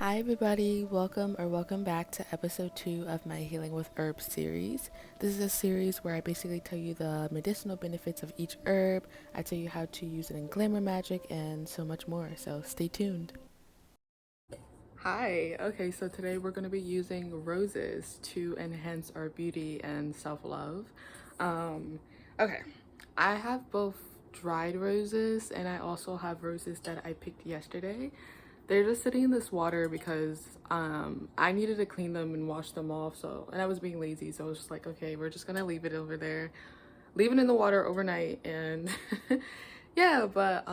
Hi, everybody. Welcome back to episode 2 of my Healing with Herbs series. This is a series where I basically tell you the medicinal benefits of each herb. I tell you how to use it in glamour magic and so much more. So stay tuned. Hi. Okay, so today we're going to be using roses to enhance our beauty and self-love. Um, okay, I have both dried roses and I also have roses that I picked yesterday. They're just sitting in this water because I needed to clean them and wash them off. And I was being lazy, so I was just like, okay, we're just gonna leave it over there, leave it in the water overnight, and yeah. But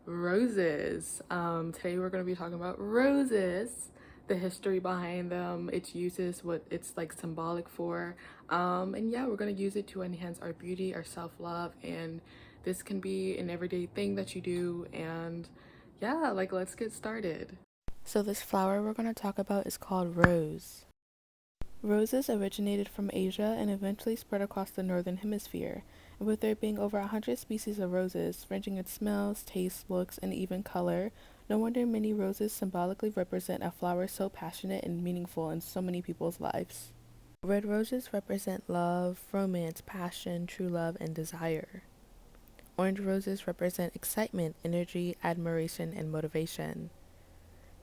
roses. Today we're gonna be talking about roses, the history behind them, its uses, what it's like symbolic for, and yeah, we're gonna use it to enhance our beauty, our self-love, and this can be an everyday thing that you do. And yeah, like let's get started. So this flower we're going to talk about is called rose. Roses originated from Asia and eventually spread across the northern hemisphere, and with there being over 100 species of roses, ranging in smells, taste, looks, and even color, no wonder many roses symbolically represent a flower so passionate and meaningful in so many people's lives. Red roses represent love, romance, passion, true love, and desire. Orange roses represent excitement, energy, admiration, and motivation.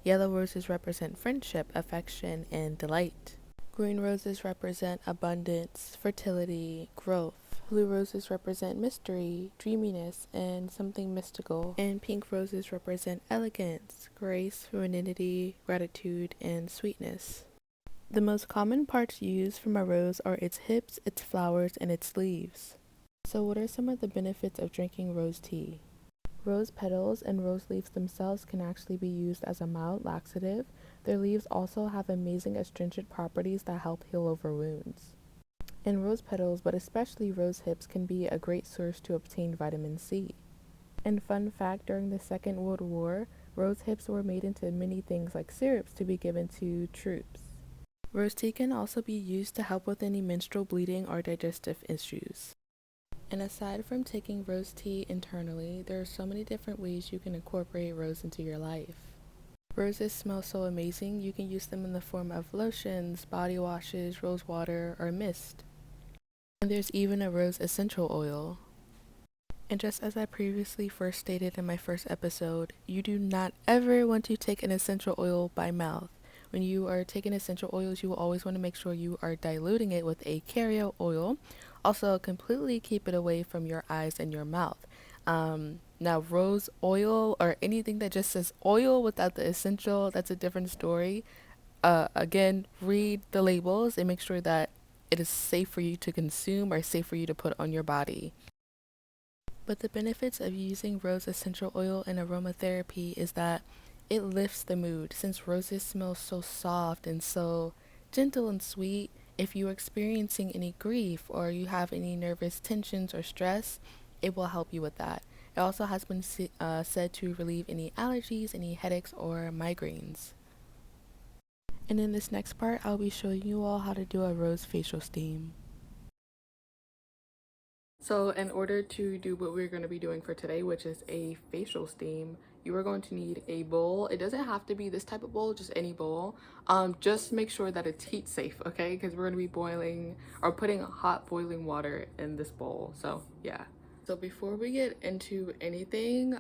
Yellow roses represent friendship, affection, and delight. Green roses represent abundance, fertility, growth. Blue roses represent mystery, dreaminess, and something mystical. And pink roses represent elegance, grace, femininity, gratitude, and sweetness. The most common parts used from a rose are its hips, its flowers, and its leaves. So what are some of the benefits of drinking rose tea? Rose petals and rose leaves themselves can actually be used as a mild laxative. Their leaves also have amazing astringent properties that help heal over wounds. And rose petals, but especially rose hips, can be a great source to obtain vitamin C. And fun fact, during the Second World War, rose hips were made into many things like syrups to be given to troops. Rose tea can also be used to help with any menstrual bleeding or digestive issues. And aside from taking rose tea internally, there are so many different ways you can incorporate rose into your life. Roses smell so amazing, you can use them in the form of lotions, body washes, rose water, or mist. And there's even a rose essential oil. And just as I previously first stated in my first episode, you do not ever want to take an essential oil by mouth. When you are taking essential oils, you will always want to make sure you are diluting it with a carrier oil. Also, completely keep it away from your eyes and your mouth. Now, rose oil or anything that just says oil without the essential, that's a different story. Again, read the labels and make sure that it is safe for you to consume or safe for you to put on your body. But the benefits of using rose essential oil in aromatherapy is that it lifts the mood. Since roses smell so soft and so gentle and sweet, if you're experiencing any grief or you have any nervous tensions or stress, it will help you with that. It also has been said to relieve any allergies, any headaches, or migraines. And in this next part, I'll be showing you all how to do a rose facial steam. So in order to do what we're going to be doing for today, which is a facial steam, you are going to need a bowl. It doesn't have to be this type of bowl, just any bowl. Just make sure that it's heat safe, okay? Because we're going to be boiling or putting hot boiling water in this bowl. So yeah. So before we get into anything,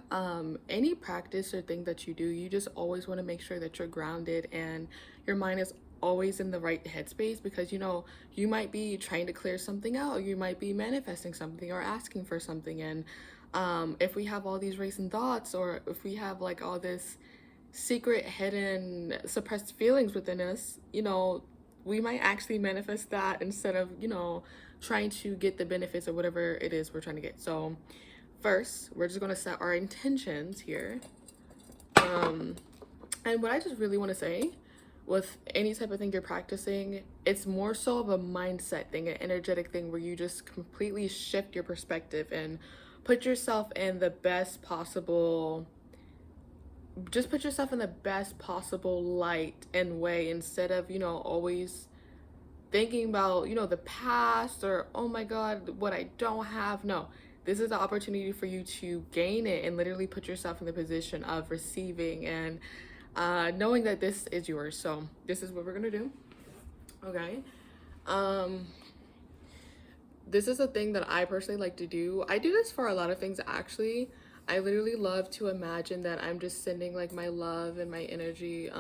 any practice or thing that you do, you just always want to make sure that you're grounded and your mind is always in the right headspace, because you might be trying to clear something out, or you might be manifesting something or asking for something. And if we have all these racing thoughts, or if we have like all this secret hidden suppressed feelings within us, we might actually manifest that instead of trying to get the benefits of whatever it is we're trying to get. So first, we're just going to set our intentions here. And what I just really want to say with any type of thing you're practicing, it's more so of a mindset thing, an energetic thing, where you just completely shift your perspective and put yourself in the best possible, just put yourself in the best possible light and way, instead of always thinking about the past, or oh my god, what I don't have. No, this is the opportunity for you to gain it and literally put yourself in the position of receiving. And knowing that this is yours. So this is what we're gonna do. Okay. Um, this is a thing that I personally like to do. I do this for a lot of things actually. I literally love to imagine that I'm just sending like my love and my energy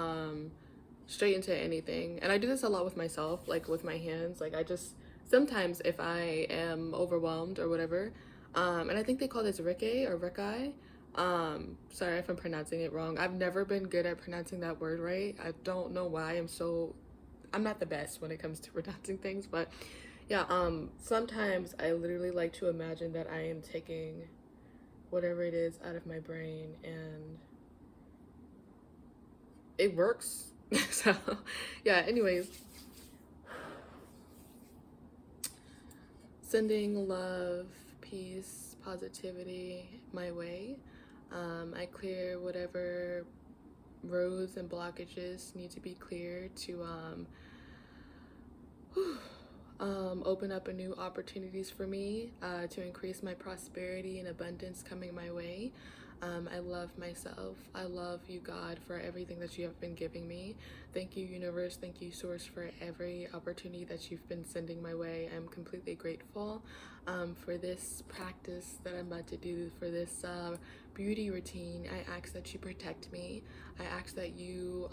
straight into anything. And I do this a lot with myself, like with my hands. Like I just sometimes if I am overwhelmed or whatever, and I think they call this Rikke or Rikai. Sorry if I'm pronouncing it wrong. I've never been good at pronouncing that word right. I don't know why I'm not the best when it comes to pronouncing things, but yeah, sometimes I literally like to imagine that I am taking whatever it is out of my brain and it works. So, yeah, anyways, sending love, peace, positivity my way. I clear whatever roads and blockages need to be cleared to open up a new opportunities for me to increase my prosperity and abundance coming my way. I love myself. I love you, God, for everything that you have been giving me. Thank you, universe. Thank you, source, for every opportunity that you've been sending my way. I'm completely grateful for this practice that I'm about to do, for this beauty routine. I ask that you protect me. I ask that you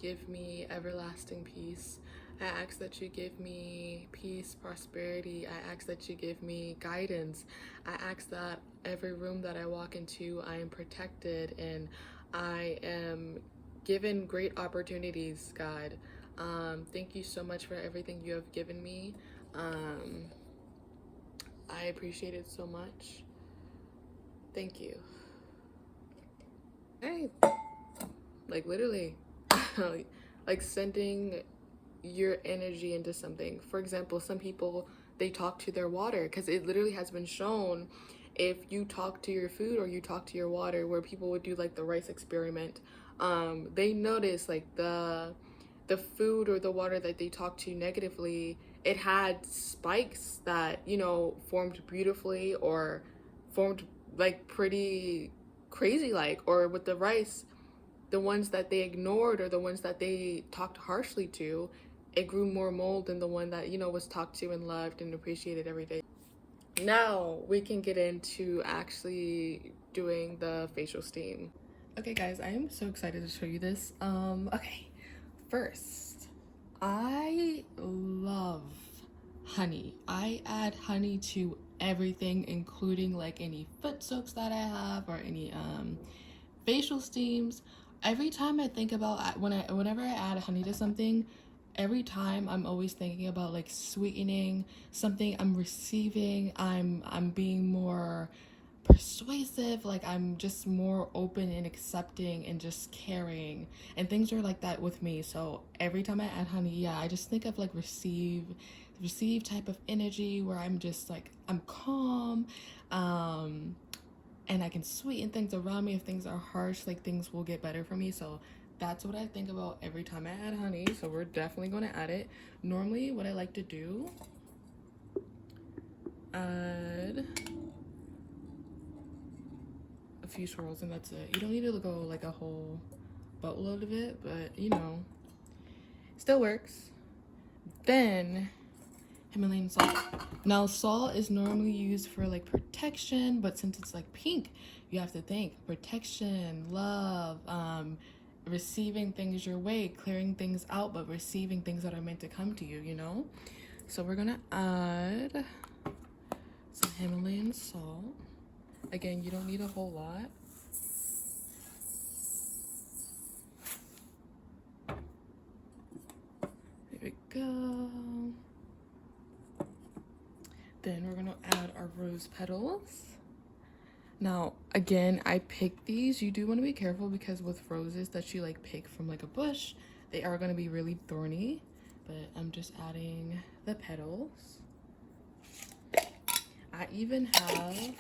give me everlasting peace. I ask that you give me peace, prosperity. I ask that you give me guidance. I ask that every room that I walk into, I am protected and I am given great opportunities, God. Thank you so much for everything you have given me. I appreciate it so much. Thank you. Hey, like literally, like sending your energy into something. For example, some people, they talk to their water because it literally has been shown if you talk to your food or you talk to your water, where people would do like the rice experiment, they notice like the food or the water that they talk to negatively, it had spikes that, you know, formed beautifully or formed like pretty crazy, like, or with the rice, the ones that they ignored or the ones that they talked harshly to, it grew more mold than the one that, you know, was talked to and loved and appreciated every day. Now we can get into actually doing the facial steam. Okay guys, I am so excited to show you this. Okay, first, I love honey. I add honey to everything, including like any foot soaks that I have or any facial steams. Every time I think about whenever I add honey to something, every time I'm always thinking about like sweetening something I'm receiving. I'm being more persuasive, like I'm just more open and accepting and just caring, and things are like that with me. So every time I add honey, yeah, I just think of like receive type of energy where I'm just like I'm calm, and I can sweeten things around me. If things are harsh, like things will get better for me. So that's what I think about every time I add honey. So we're definitely going to add it. Normally what I like to do, add a few swirls and that's it. You don't need to go like a whole boatload of it, but you know, still works. Then Himalayan salt. Now salt is normally used for like protection, but since it's like pink, you have to think protection, love, receiving things your way, clearing things out, but receiving things that are meant to come to you, you know? So we're gonna add some Himalayan salt. Again, you don't need a whole lot. There we go. Then we're gonna add our rose petals. Now, again, I picked these. You do want to be careful because with roses that you like pick from like a bush, they are going to be really thorny. But I'm just adding the petals. I even have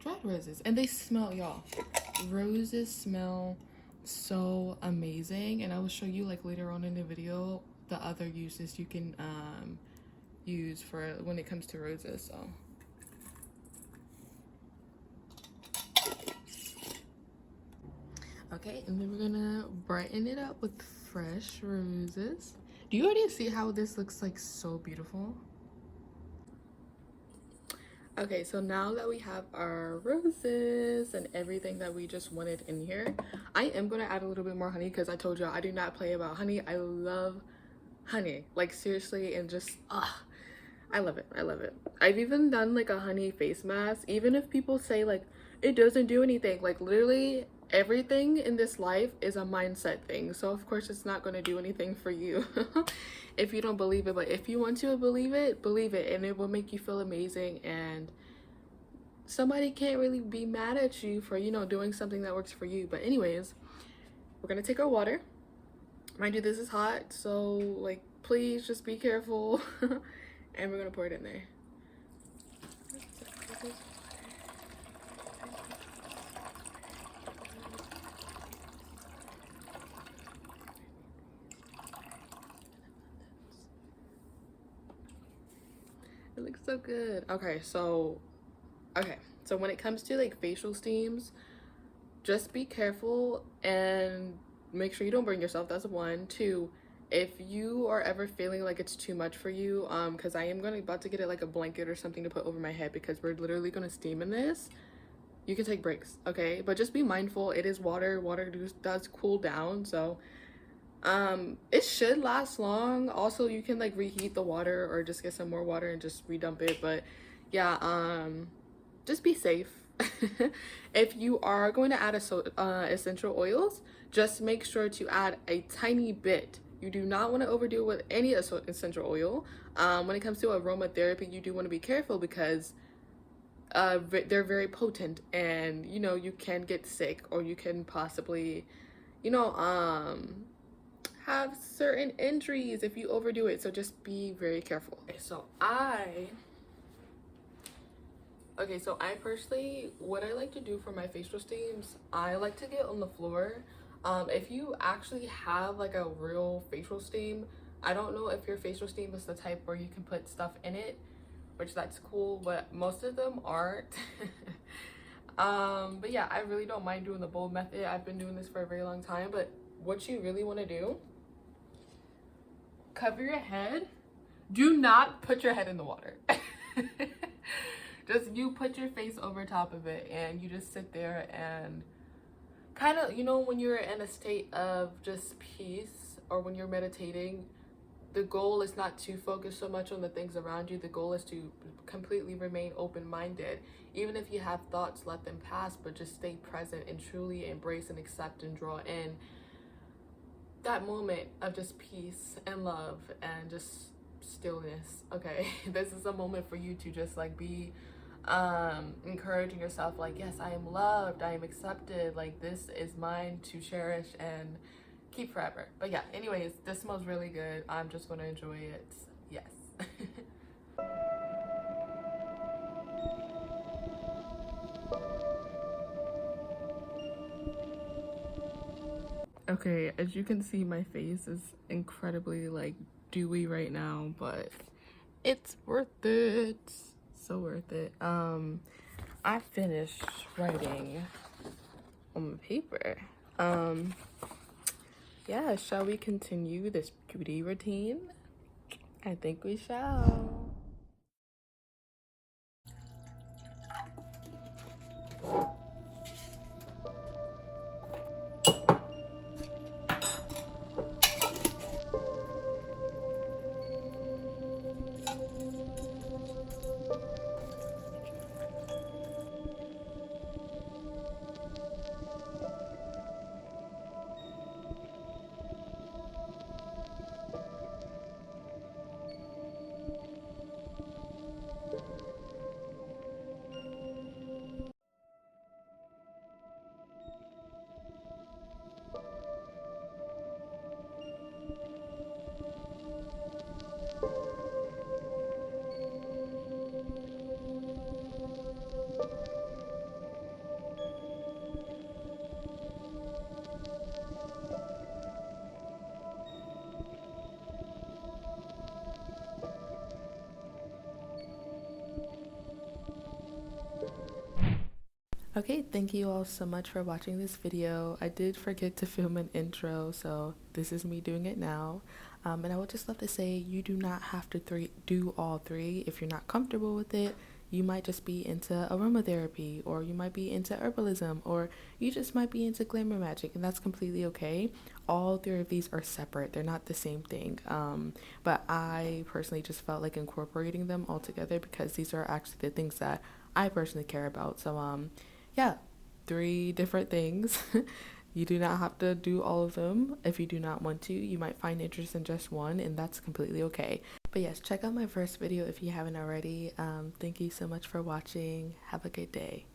dried roses and they smell, y'all. Roses smell so amazing, and I will show you like later on in the video the other uses you can use for when it comes to roses. So Okay, and then we're gonna brighten it up with fresh roses. Do you already see how this looks like so beautiful? Okay, so now that we have our roses and everything that we just wanted in here, I am gonna add a little bit more honey because I told y'all I do not play about honey. I love honey, like seriously, and just I love it. I love it. I've even done like a honey face mask. Even if people say like it doesn't do anything, like literally everything in this life is a mindset thing. So of course it's not going to do anything for you if you don't believe it. But if you want to believe it, and it will make you feel amazing. And somebody can't really be mad at you for, you know, doing something that works for you. But anyways, we're gonna take our water. Mind you, this is hot, so like please just be careful. And we're gonna pour it in there. It looks so good. Okay, so when it comes to like facial steams, just be careful and make sure you don't burn yourself. That's one. Two, if you are ever feeling like it's too much for you, because I am about to get it like a blanket or something to put over my head because we're literally gonna steam in this. You can take breaks, okay? But just be mindful. It is water. Water does cool down, so it should last long. Also, you can like reheat the water or just get some more water and just redump it. But yeah, just be safe. If you are going to add essential oils, just make sure to add a tiny bit. You do not want to overdo it with any essential oil. When it comes to aromatherapy, you do want to be careful because they're very potent, and you know, you can get sick or you can possibly, you know, have certain injuries if you overdo it. So just be very careful. So I personally, what I like to do for my facial steams, I like to get on the floor. If you actually have like a real facial steam, I don't know if your facial steam is the type where you can put stuff in it, which that's cool, but most of them aren't. But yeah, I really don't mind doing the bowl method. I've been doing this for a very long time. But what you really want to do, cover your head. Do not put your head in the water. Just you put your face over top of it and you just sit there and kind of, you know, when you're in a state of just peace or when you're meditating, the goal is not to focus so much on the things around you. The goal is to completely remain open-minded. Even if you have thoughts, let them pass, but just stay present and truly embrace and accept and draw in that moment of just peace and love and just stillness. Okay, this is a moment for you to just like be encouraging yourself, like, yes, I am loved, I am accepted, like this is mine to cherish and keep forever. But yeah, anyways, this smells really good. I'm just gonna enjoy it. Yes. Okay, as you can see, my face is incredibly like dewy right now, but it's worth it. So worth it. I finished writing on the paper. Yeah, shall we continue this beauty routine? I think we shall. Okay, thank you all so much for watching this video. I did forget to film an intro, so this is me doing it now. And I would just love to say you do not have to do all three. If you're not comfortable with it, you might just be into aromatherapy, or you might be into herbalism, or you just might be into glamour magic, and that's completely okay. All three of these are separate, they're not the same thing. But I personally just felt like incorporating them all together because these are actually the things that I personally care about. So, yeah, three different things. You do not have to do all of them. If you do not want to, you might find interest in just one, and that's completely okay. But yes, check out my first video if you haven't already. Thank you so much for watching. Have a good day.